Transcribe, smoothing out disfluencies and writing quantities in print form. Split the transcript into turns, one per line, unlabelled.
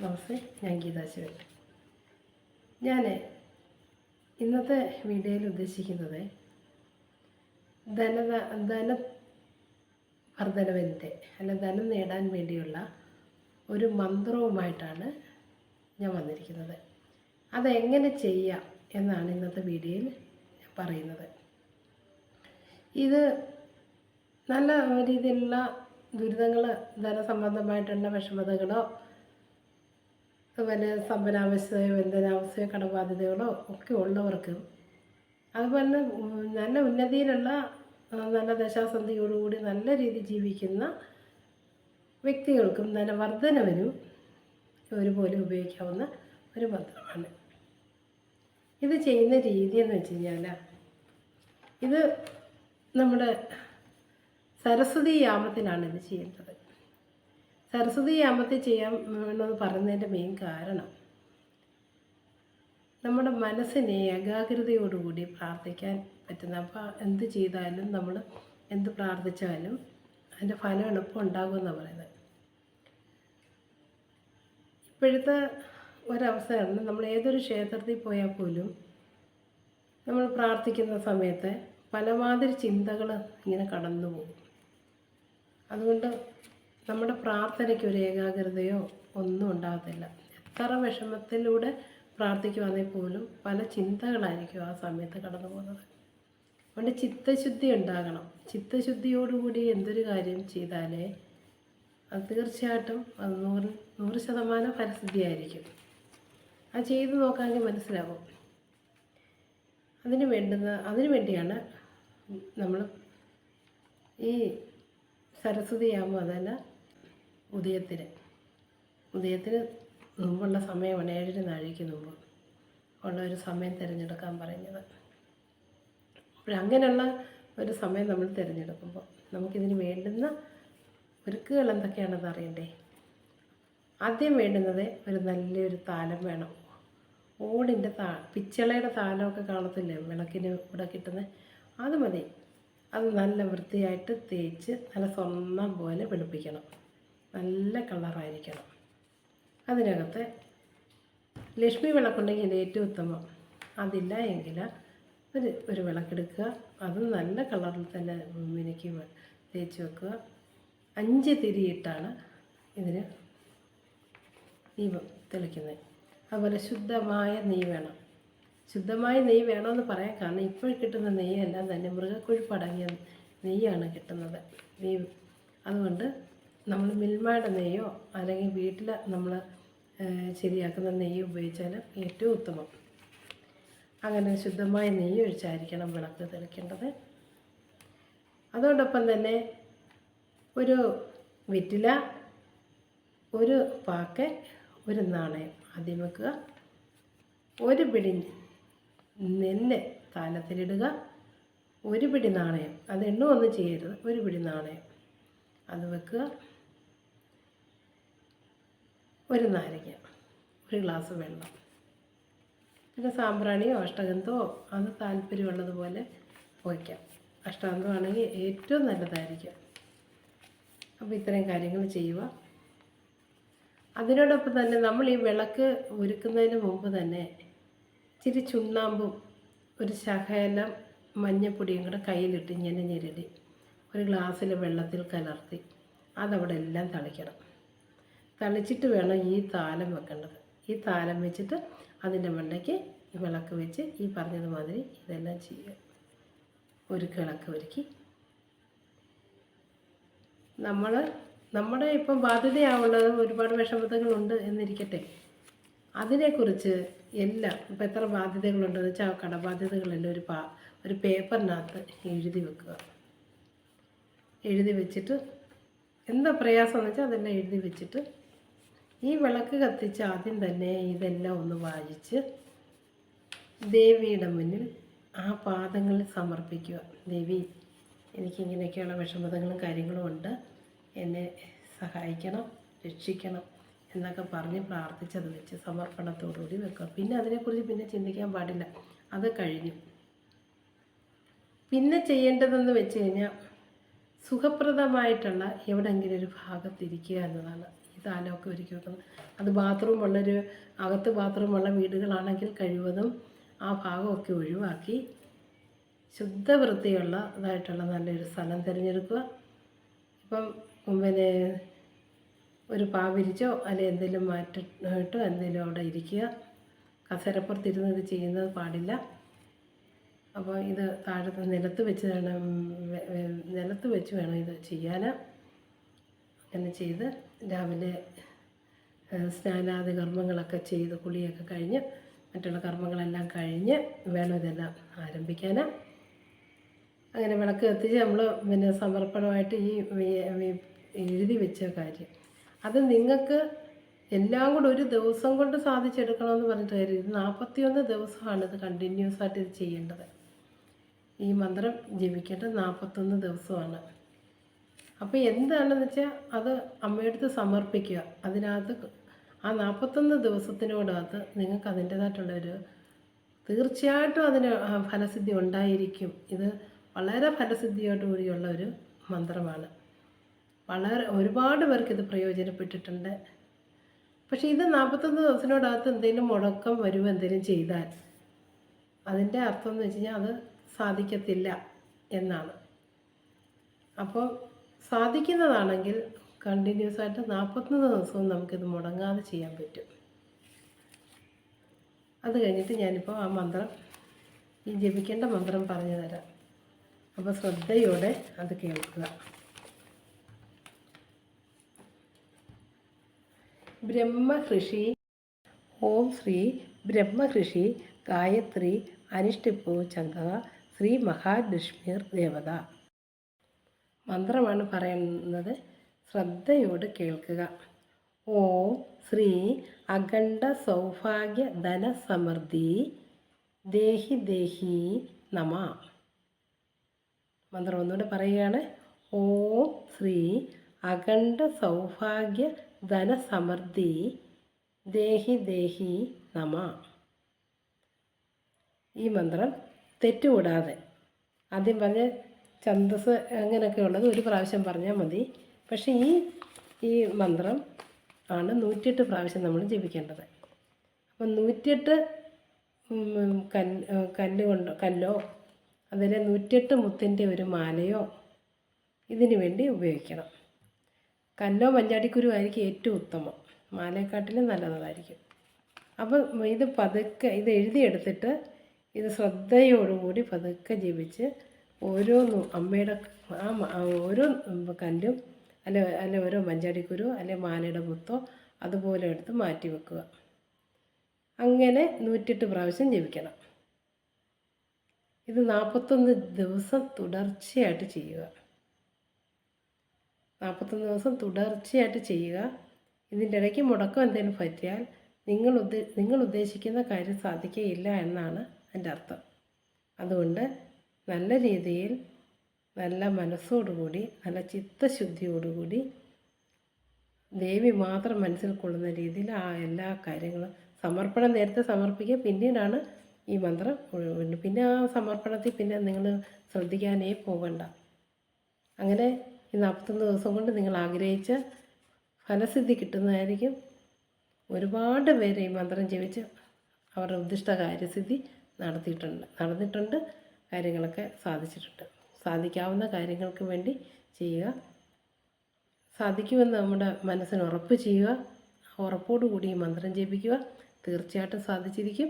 നമസ്തേ, ഞാൻ ഗീതാ ശിവൻ. ഞാൻ ഇന്നത്തെ വീഡിയോയിൽ ഉദ്ദേശിക്കുന്നത് ധനവർദ്ധനവിൻ്റെ ധനം നേടാൻ വേണ്ടിയുള്ള ഒരു മന്ത്രവുമായിട്ടാണ് ഞാൻ വന്നിരിക്കുന്നത്. അതെങ്ങനെ ചെയ്യാം എന്നാണ് ഇന്നത്തെ വീഡിയോയിൽ ഞാൻ പറയുന്നത്. ഇത് നല്ല രീതിയിലുള്ള ദുരിതങ്ങൾ, ധനസംബന്ധമായിട്ടുള്ള വിഷമതകളോ അതുപോലെ സമ്പന്നാവസ്ഥയോ ബന്ധനാവസ്ഥയോ കടബാധ്യതകളോ ഒക്കെ ഉള്ളവർക്ക്, അതുപോലെ നല്ല ഉന്നതിയിലുള്ള നല്ല ദശാസന്ധിയോടുകൂടി നല്ല രീതിയിൽ ജീവിക്കുന്ന വ്യക്തികൾക്കും ധനവർദ്ധനവിനും ഒരുപോലെ ഉപയോഗിക്കാവുന്ന ഒരു മന്ത്രമാണ്. ഇത് ചെയ്യുന്ന രീതി എന്ന് വെച്ച് കഴിഞ്ഞാൽ, ഇത് നമ്മുടെ സരസ്വതി യാമത്തിലാണ് ഇത് ചെയ്യേണ്ടത്. സരസ്വതി യാമത്തിൽ ചെയ്യാൻ വേണമെന്ന് പറയുന്നതിൻ്റെ മെയിൻ കാരണം, നമ്മുടെ മനസ്സിനെ ഏകാഗ്രതയോടുകൂടി പ്രാർത്ഥിക്കാൻ പറ്റുന്ന, അപ്പോൾ എന്ത് ചെയ്താലും നമ്മൾ എന്ത് പ്രാർത്ഥിച്ചാലും അതിൻ്റെ ഫലം എളുപ്പം ഉണ്ടാകുമെന്നാണ് പറയുന്നത്. ഇപ്പോഴത്തെ ഒരവസരമാണ്, നമ്മൾ ഏതൊരു ക്ഷേത്രത്തിൽ പോയാൽ പോലും നമ്മൾ പ്രാർത്ഥിക്കുന്ന സമയത്ത് പലമാതിരി ചിന്തകൾ ഇങ്ങനെ കടന്നു പോകും. അതുകൊണ്ട് നമ്മുടെ പ്രാർത്ഥനയ്ക്ക് ഒരു ഏകാഗ്രതയോ ഒന്നും ഉണ്ടാകത്തില്ല. എത്ര വിഷമത്തിലൂടെ പ്രാർത്ഥിക്കുവാണെങ്കിൽ പോലും പല ചിന്തകളായിരിക്കും ആ സമയത്ത് കടന്നു പോകുന്നത്. അതുകൊണ്ട് ചിത്തശുദ്ധി ഉണ്ടാകണം. ചിത്തശുദ്ധിയോടുകൂടി എന്തൊരു കാര്യം ചെയ്താലേ അത് തീർച്ചയായിട്ടും അത് 100% ഫലസിദ്ധിയായിരിക്കും. അത് ചെയ്ത് നോക്കാമെങ്കിൽ മനസ്സിലാവും. അതിനു വേണ്ടിയാണ് നമ്മൾ ഈ സരസ്വതി യാമം, അതല്ല ഉദയത്തിന് മുമ്പുള്ള സമയമാണ്, 7 നാഴിക്ക് മുമ്പ് ഉള്ള ഒരു സമയം തിരഞ്ഞെടുക്കാൻ പറയുന്നത്. അപ്പോഴങ്ങനെയുള്ള ഒരു സമയം നമ്മൾ തിരഞ്ഞെടുക്കുമ്പോൾ നമുക്കിതിന് വേണ്ടുന്ന ഒരുക്കുകൾ എന്തൊക്കെയാണെന്ന് അറിയണ്ടേ. ആദ്യം വേണ്ടുന്നത് ഒരു നല്ലൊരു താലം വേണം. ഓടിൻ്റെ പിച്ചളയുടെ താലമൊക്കെ കാണത്തില്ലേ വിളക്കിന് ഇവിടെ കിട്ടുന്നത്, അത് മതി. അത് നല്ല വൃത്തിയായിട്ട് തേച്ച് നല്ല സ്വർണ്ണം പോലെ വെളുപ്പിക്കണം. നല്ല കളറായിരിക്കണം. അതിനകത്ത് ലക്ഷ്മി വിളക്കുണ്ടെങ്കിൽ ഏറ്റവും ഉത്തമം. അതില്ല എങ്കിൽ ഒരു വിളക്കെടുക്കുക. അത് നല്ല കളറിൽ തന്നെ മിനുക്കി തേച്ച് വെക്കുക. 5 തിരിയിട്ടാണ് ഇതിന് ദീപം തെളിക്കുന്നത്. അതുപോലെ ശുദ്ധമായ നെയ്യ് വേണം. ശുദ്ധമായ നെയ്യ് വേണമെന്ന് പറയാൻ കാരണം, ഇപ്പോൾ കിട്ടുന്ന നെയ്യെല്ലാം തന്നെ മൃഗക്കൊഴുപ്പടങ്ങിയ നെയ്യാണ് കിട്ടുന്നത്. അതുകൊണ്ട് നമ്മൾ മിൽമയുടെ നെയ്യോ അല്ലെങ്കിൽ വീട്ടിൽ നമ്മൾ ശരിയാക്കുന്ന നെയ്യ് ഉപയോഗിച്ചാൽ ഏറ്റവും ഉത്തമം. അങ്ങനെ ശുദ്ധമായ നെയ്യ് ഒഴിച്ചായിരിക്കണം വിളക്ക് തെളിക്കേണ്ടത്. അതോടൊപ്പം തന്നെ ഒരു വെറ്റില, ഒരു പാക്ക്, ഒരു നാണയം ആദ്യം വെക്കുക. ഒരു പിടി നെല്ല് താലത്തിലിടുക. ഒരു പിടി നാണയം, അത് എണ്ണുമൊന്നും ചെയ്യരുത്. ഒരു പിടി നാണയം അത് വെക്കുക. ഒരു നാരങ്ങ, ഒരു ഗ്ലാസ് വെള്ളം, പിന്നെ സാമ്പ്രാണിയോ അഷ്ടഗന്ധമോ അത് താല്പര്യമുള്ളതുപോലെ വയ്ക്കാം. അഷ്ടഗന്ധമാണെങ്കിൽ ഏറ്റവും നല്ലതായിരിക്കും. അപ്പോൾ ഇത്രയും കാര്യങ്ങൾ ചെയ്യുക. അതിനോടൊപ്പം തന്നെ നമ്മൾ ഈ വിളക്ക് ഒരുക്കുന്നതിന് മുമ്പ് തന്നെ ഇച്ചിരി ചുണ്ണാമ്പും ഒരു ശകലം മഞ്ഞപ്പൊടിയും കൂടെ കയ്യിലിട്ട് ഇങ്ങനെ ഞെരടി ഒരു ഗ്ലാസ്സിൽ വെള്ളത്തിൽ കലർത്തി അതവിടെ എല്ലാം തളിക്കണം. തളിച്ചിട്ട് വേണം ഈ താലം വെക്കേണ്ടത്. ഈ താലം വെച്ചിട്ട് അതിൻ്റെ മണ്ടയ്ക്ക് വിളക്ക് വെച്ച് ഈ പറഞ്ഞതുമാതിരി ഇതെല്ലാം ചെയ്യുക. ഒരു വിളക്ക് ഒരുക്കി നമ്മുടെ ഇപ്പം ബാധ്യതയാവുള്ളത് ഒരുപാട് വിഷമതകളുണ്ട് എന്നിരിക്കട്ടെ, അതിനെക്കുറിച്ച് എല്ലാം ഇപ്പം എത്ര ബാധ്യതകളുണ്ടെന്ന് വെച്ചാൽ ആ കടബാധ്യതകളെല്ലാം ഒരു പേപ്പറിനകത്ത് എഴുതി വെക്കുക. എഴുതി വെച്ചിട്ട് എന്താ പ്രയാസമെന്ന് വെച്ചാൽ അതെല്ലാം എഴുതി വെച്ചിട്ട് ഈ വിളക്ക് കത്തിച്ച് ആദ്യം തന്നെ ഇതെല്ലാം ഒന്ന് വായിച്ച് ദേവിയുടെ മുന്നിൽ ആ പാദങ്ങളിൽ സമർപ്പിക്കുക. ദേവി, എനിക്കിങ്ങനെയൊക്കെയുള്ള വിഷമതകളും കാര്യങ്ങളും ഉണ്ട്, എന്നെ സഹായിക്കണം, രക്ഷിക്കണം എന്നൊക്കെ പറഞ്ഞ് പ്രാർത്ഥിച്ചത് വെച്ച് സമർപ്പണത്തോടുകൂടി വെക്കുക. പിന്നെ അതിനെക്കുറിച്ച് പിന്നെ ചിന്തിക്കാൻ പാടില്ല. അത് കഴിഞ്ഞു. പിന്നെ ചെയ്യേണ്ടതെന്ന് വെച്ച് കഴിഞ്ഞാൽ സുഖപ്രദമായിട്ടുള്ള എവിടെയെങ്കിലും ഒരു ഭാഗത്തിരിക്കുക എന്നതാണ്. ഈ താലമൊക്കെ ഒരുക്കി വെക്കുന്നത്. അത് ബാത്റൂമുള്ളൊരു അകത്ത് ബാത്റൂമുള്ള വീടുകളാണെങ്കിൽ കഴിവതും ആ ഭാഗമൊക്കെ ഒഴിവാക്കി ശുദ്ധവൃത്തിയുള്ള ഇതായിട്ടുള്ള നല്ലൊരു സ്ഥലം തിരഞ്ഞെടുക്കുക. ഇപ്പം പിന്നെ ഒരു പാവിരിച്ചോ അല്ലെങ്കിൽ എന്തെങ്കിലും മാറ്റിട്ടോ എന്തെങ്കിലും അവിടെ ഇരിക്കുക. കസേരപ്പുറത്തിരുന്ന് ഇത് ചെയ്യുന്നത് പാടില്ല. അപ്പോൾ ഇത് താഴത്ത് നിലത്ത് വെച്ച് വേണം ഇത് ചെയ്യാൻ. അങ്ങനെ ചെയ്ത് രാവിലെ സ്നാനാദി കർമ്മങ്ങളൊക്കെ ചെയ്ത് കുളിയൊക്കെ കഴിഞ്ഞ് മറ്റുള്ള കർമ്മങ്ങളെല്ലാം കഴിഞ്ഞ് വേണം ഇതെല്ലാം ആരംഭിക്കാൻ. അങ്ങനെ വിളക്ക് കത്തിച്ച് നമ്മൾ പിന്നെ സമർപ്പണമായിട്ട് ഈ എഴുതി വെച്ച കാര്യം അത് നിങ്ങൾക്ക് എല്ലാം കൂടെ ഒരു ദിവസം കൊണ്ട് സാധിച്ചെടുക്കണമെന്ന് പറഞ്ഞിട്ട് കാര്യം. ഇത് 41 ദിവസമാണ് ഇത് കണ്ടിന്യൂസ് ആയിട്ട് ഇത് ചെയ്യേണ്ടത്. ഈ മന്ത്രം ജപിക്കേണ്ടത് 41 ദിവസമാണ്. അപ്പോൾ എന്താണെന്ന് വെച്ചാൽ അത് അമ്മയടുത്ത് സമർപ്പിക്കുക. അതിനകത്ത് ആ 41 ദിവസത്തിനോടകത്ത് നിങ്ങൾക്ക് അതിൻ്റേതായിട്ടുള്ളൊരു തീർച്ചയായിട്ടും അതിന് ഫലസിദ്ധി ഉണ്ടായിരിക്കും. ഇത് വളരെ ഫലസിദ്ധിയോടു കൂടിയുള്ള ഒരു മന്ത്രമാണ്. ഒരുപാട് പേർക്ക് ഇത് പ്രയോജനപ്പെട്ടിട്ടുണ്ട്. പക്ഷേ ഇത് 41 ദിവസത്തിനോടകത്ത് എന്തെങ്കിലും മുടക്കം വരുമോ എന്തെങ്കിലും ചെയ്താൽ അതിൻ്റെ അർത്ഥം എന്ന് വെച്ച് കഴിഞ്ഞാൽ അത് സാധിക്കത്തില്ല എന്നാണ്. അപ്പോൾ സാധിക്കുന്നതാണെങ്കിൽ കണ്ടിന്യൂസ് ആയിട്ട് 41 ദിവസവും നമുക്കിത് മുടങ്ങാതെ ചെയ്യാൻ പറ്റും. അത് കഴിഞ്ഞിട്ട് ഞാനിപ്പോൾ ആ മന്ത്രം ഈ ജപിക്കേണ്ട മന്ത്രം പറഞ്ഞു തരാം. അപ്പോൾ ശ്രദ്ധയോടെ അത് കേൾക്കുക. ബ്രഹ്മഹൃഷി ഓം ശ്രീ ബ്രഹ്മഹൃഷി ഗായത്രി അനിഷ്ടിപ്പു ചങ്ക ശ്രീ മഹാലക്ഷ്മിർ ദേവത. മന്ത്രമാണ് പറയുന്നത്. ശ്രദ്ധയോട് കേൾക്കുക. ഓം ശ്രീ അഖണ്ഡ സൗഭാഗ്യ ധന സമൃദ്ധി ദേഹി ദേഹി നമ. മന്ത്രം ഒന്നുകൂടെ പറയുകയാണ്. ഓം ശ്രീ അഖണ്ഡ സൗഭാഗ്യ ധന സമൃദ്ധി ദേഹി ദേഹി നമ. ഈ മന്ത്രം തെറ്റുകൂടാതെ ആദ്യം പറഞ്ഞ ഛന്ദസ് അങ്ങനെയൊക്കെ ഉള്ളത് ഒരു പ്രാവശ്യം പറഞ്ഞാൽ മതി. പക്ഷേ ഈ മന്ത്രം ആണ് 108 പ്രാവശ്യം നമ്മൾ ജപിക്കേണ്ടത്. അപ്പം 108 കല്ലോ അതിലെ 108 മുത്തിൻ്റെ ഒരു മാലയോ ഇതിനു വേണ്ടി ഉപയോഗിക്കണം. കല്ലോ മഞ്ചാടിക്കുരു ആയിരിക്കും ഏറ്റവും ഉത്തമം. മാലയെക്കാട്ടിലും നല്ലതായിരിക്കും. അപ്പം ഇത് പതുക്കെ ഇത് എഴുതിയെടുത്തിട്ട് ഇത് ശ്രദ്ധയോടുകൂടി പതുക്കെ ജപിച്ച് ഓരോന്നും അമ്മയുടെ ഓരോ കല്ലും അല്ലെ ഓരോ മഞ്ചാടിക്കുരു അല്ലെ മാലയുടെ മുത്തോ അതുപോലെ എടുത്ത് മാറ്റി വെക്കുക. അങ്ങനെ 108 പ്രാവശ്യം ജപിക്കണം. ഇത് 41 ദിവസം തുടർച്ചയായിട്ട് ചെയ്യുക. 41 ദിവസം തുടർച്ചയായിട്ട് ചെയ്യുക. ഇതിൻ്റെ ഇടയ്ക്ക് മുടക്കം എന്തെങ്കിലും പറ്റിയാൽ നിങ്ങൾ ഉദ്ദേശിക്കുന്ന കാര്യം സാധിക്കുകയില്ല എന്നാണ് എൻ്റെ അർത്ഥം. അതുകൊണ്ട് നല്ല രീതിയിൽ നല്ല മനസ്സോടുകൂടി നല്ല ചിത്തശുദ്ധിയോടുകൂടി ദേവി മാത്രം മനസ്സിൽ കൊള്ളുന്ന രീതിയിൽ ആ എല്ലാ കാര്യങ്ങളും സമർപ്പണം നേരത്തെ സമർപ്പിക്കുക. പിന്നീടാണ് ഈ മന്ത്രം. പിന്നെ ആ സമർപ്പണത്തിൽ പിന്നെ നിങ്ങൾ ശ്രദ്ധിക്കാനേ പോകണ്ട. അങ്ങനെ ഈ 41 ദിവസം കൊണ്ട് നിങ്ങൾ ആഗ്രഹിച്ച ഫലസിദ്ധി കിട്ടുന്നതായിരിക്കും. ഒരുപാട് പേര് ഈ മന്ത്രം ജപിച്ച് അവരുടെ ഉദ്ദിഷ്ട കാര്യസിദ്ധി നടന്നിട്ടുണ്ട്. കാര്യങ്ങളൊക്കെ സാധിച്ചിട്ടുണ്ട്. സാധിക്കാവുന്ന കാര്യങ്ങൾക്ക് വേണ്ടി ചെയ്യുക. സാധിക്കുമെന്ന് നമ്മുടെ മനസ്സിന് ഉറപ്പ് ചെയ്യുക. ഉറപ്പോടുകൂടി ഈ മന്ത്രം ജപിക്കുക. തീർച്ചയായിട്ടും സാധിച്ചിരിക്കും.